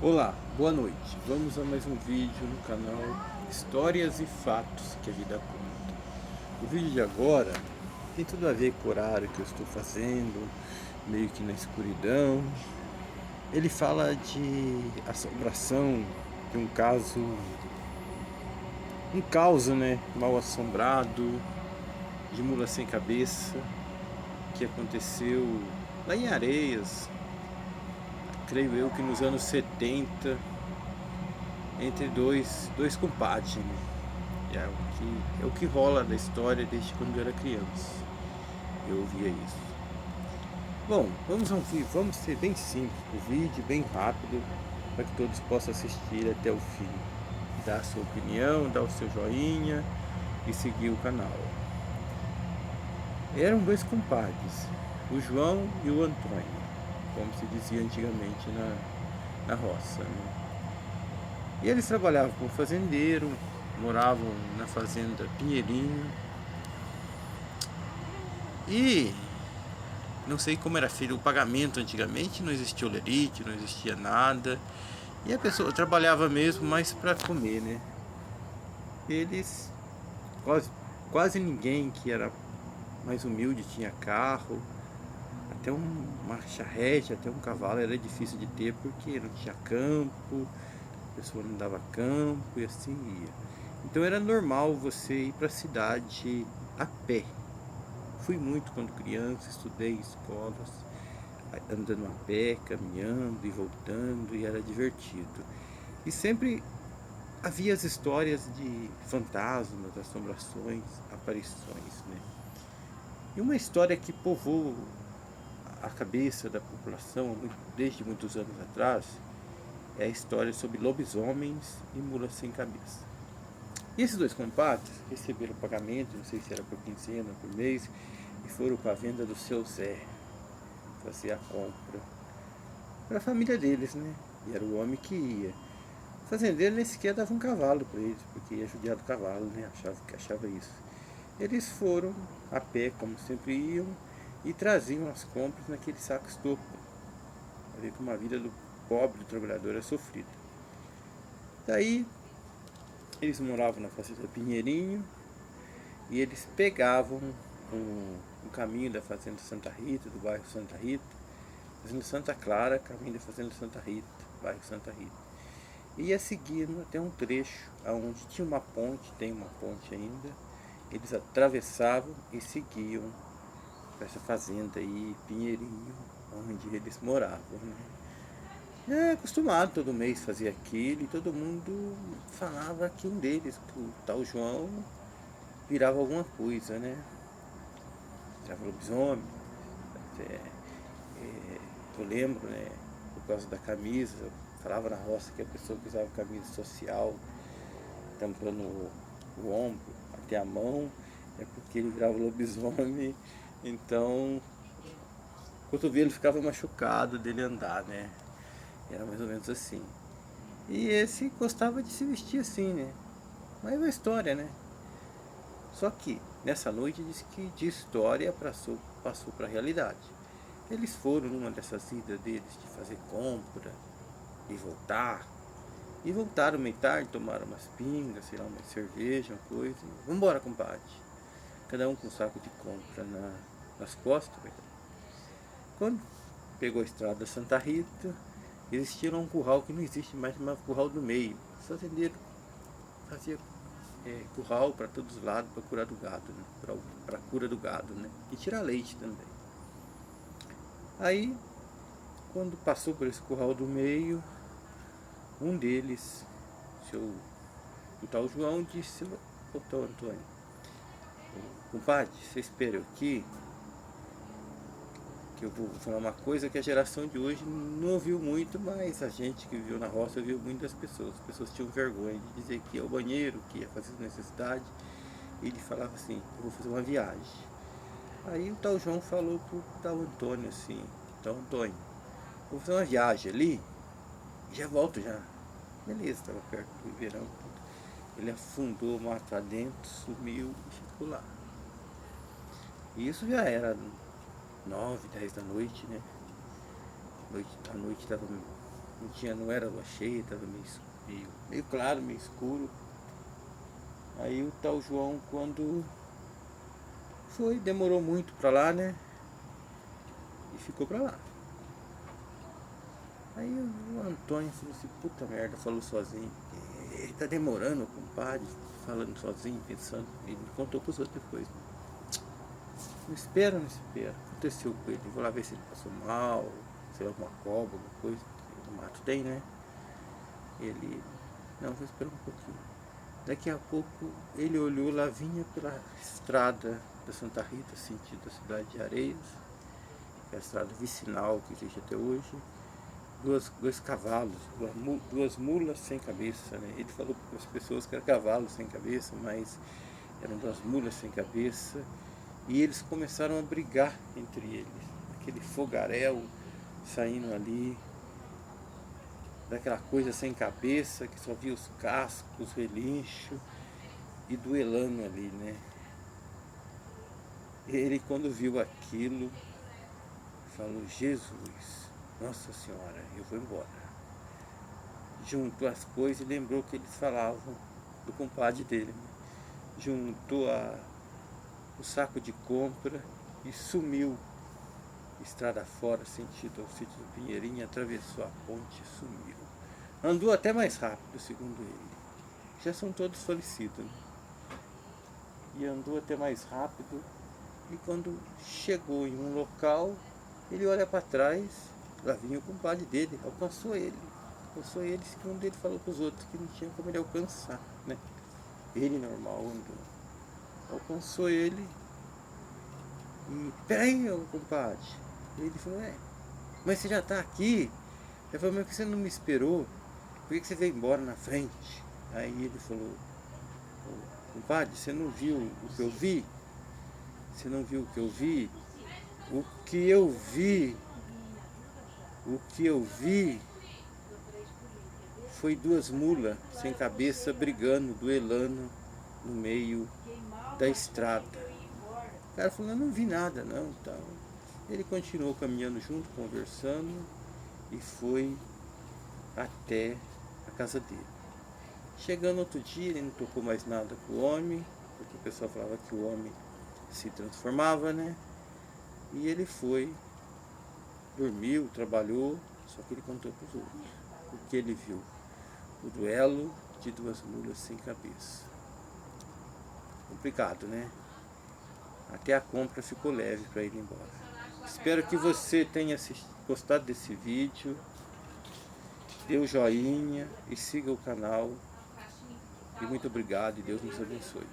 Olá, boa noite. Vamos a mais um vídeo no canal Histórias e Fatos que a Vida Conta. O vídeo de agora tem tudo a ver com o horário que eu estou fazendo, meio que na escuridão. Ele fala de assombração, de um caso, né, mal assombrado, de mula sem cabeça, que aconteceu lá em Areias, creio eu que nos anos 70, entre dois compadres, né? É o que rola da história desde quando eu era criança. Eu ouvia isso. Bom, vamos ser bem simples, o vídeo bem rápido, para que todos possam assistir até o fim. Dar a sua opinião, dar o seu joinha e seguir o canal. Eram dois compadres, o João e o Antônio, como se dizia antigamente na roça, né? E eles trabalhavam como fazendeiro, moravam na fazenda Pinheirinho. E não sei como era feito o pagamento antigamente, não existia olerite, não existia nada. E a pessoa trabalhava mesmo mais para comer, né? Eles, quase, quase ninguém que era mais humilde tinha carro. Até uma charrete, até um cavalo era difícil de ter porque não tinha campo, a pessoa não dava campo e assim ia. Então era normal você ir para a cidade a pé. Fui muito quando criança, estudei em escolas, andando a pé, caminhando e voltando, e era divertido. E sempre havia as histórias de fantasmas, assombrações, aparições, né? E uma história que povoou a cabeça da população desde muitos anos atrás é a história sobre lobisomens e mulas sem cabeça. E esses dois compadres receberam pagamento, não sei se era por quinzena, por mês, e foram para a venda do seu Zé fazer a compra para a família deles, né? E era o homem que ia. O fazendeiro nem sequer dava um cavalo para eles, porque ia judiar do cavalo, né? Achava isso. Eles foram a pé, como sempre iam, e traziam as compras naquele saco estopo, para ver como a vida do pobre trabalhador é sofrida. Daí, eles moravam na fazenda Pinheirinho, e eles pegavam um caminho da fazenda Santa Rita, do bairro Santa Rita, fazenda Santa Clara, caminho da fazenda Santa Rita, bairro Santa Rita. E ia seguindo até um trecho onde tinha uma ponte, tem uma ponte ainda. Eles atravessavam e seguiam para essa fazenda aí, Pinheirinho, onde eles moravam, né? É acostumado, todo mês fazer aquilo, e todo mundo falava que um deles, que o tal João, virava alguma coisa, né? Virava lobisomem. É, eu lembro, né, por causa da camisa, falava na roça que a pessoa que usava camisa social, tampando o ombro até a mão, é porque ele virava lobisomem, então o cotovelo ficava machucado dele andar, né? Era mais ou menos assim. E esse gostava de se vestir assim, né? Mas é uma história, né? Só que nessa noite diz que de história passou para a realidade. Eles foram numa dessas idas deles de fazer compra e voltar. E voltaram meio tarde, tomaram umas pingas, sei lá, uma cerveja, uma coisa. Vambora, compadre. Cada um com um saco de compra nas costas. Quando pegou a estrada Santa Rita, eles tiram um curral que não existe mais, mas curral do meio. Os fazendeiros faziam curral para todos os lados para curar do gado, né? Para cura do gado, né? E tirar leite também. Aí, quando passou por esse curral do meio, um deles, o tal João, disse: ô tal Antônio, compadre, você espera eu aqui, que eu vou falar uma coisa que a geração de hoje não ouviu muito, mas a gente que viveu na roça ouviu muitas pessoas. As pessoas tinham vergonha de dizer que ia ao banheiro, que ia fazer necessidade. E ele falava assim: eu vou fazer uma viagem. Aí o tal João falou pro tal Antônio assim: então, Antônio, vou fazer uma viagem ali e já volto já. Beleza, estava perto do verão. Ele afundou o mato adentro, sumiu e ficou lá. E isso já era 9, 10 da noite, né? A noite estava não era lua cheia, estava meio claro, meio escuro. Aí o tal João, quando demorou muito pra lá, né? E ficou pra lá. Aí o Antônio falou assim, puta merda, falou sozinho. Ele tá demorando, o compadre, falando sozinho, pensando. Ele contou pros outros depois. Não espera, não espera. Aconteceu com ele. Vou lá ver se ele passou mal, se ele alguma cobra, alguma coisa. No mato tem, né? Ele, não, vou esperar um pouquinho. Daqui a pouco ele olhou, lá vinha pela estrada da Santa Rita, sentido da cidade de Areias, que é a estrada vicinal que existe até hoje, dois cavalos, duas mulas sem cabeça, né? Ele falou para as pessoas que eram cavalos sem cabeça, mas eram duas mulas sem cabeça, e eles começaram a brigar entre eles, aquele fogaréu saindo ali, daquela coisa sem cabeça, que só via os cascos, os relinchos, e duelando ali, né? Ele, quando viu aquilo, falou, Jesus, Nossa Senhora, eu vou embora. Juntou as coisas e lembrou que eles falavam do compadre dele, né? Juntou o saco de compra e sumiu. Estrada fora, sentido ao sítio do Pinheirinho, atravessou a ponte e sumiu. Andou até mais rápido, segundo ele. Já são todos falecidos, né? E andou até mais rápido. E quando chegou em um local, ele olha para trás, lá vinha o compadre dele, alcançou ele. Alcançou ele, segundo ele falou para os outros que não tinha como ele alcançar, né? Ele normal andou. Alcançou ele e, peraí, compadre. Ele falou, mas você já está aqui? Ele falou, mas por que você não me esperou? Por que você veio embora na frente? Aí ele falou, compadre, você não viu o que eu vi? Você não viu o que eu vi? O que eu vi foi duas mulas sem cabeça brigando, duelando no meio da estrada. O cara falou, eu não vi nada não. Então, ele continuou caminhando junto, conversando, e foi até a casa dele. Chegando outro dia, ele não tocou mais nada com o homem, porque o pessoal falava que o homem se transformava, né? E ele foi, dormiu, trabalhou, só que ele contou para os outros o que ele viu. O duelo de duas mulas sem cabeça. Complicado, né? Até a compra ficou leve para ir embora. Espero que você tenha gostado desse vídeo. Dê o joinha e siga o canal. E muito obrigado e Deus nos abençoe.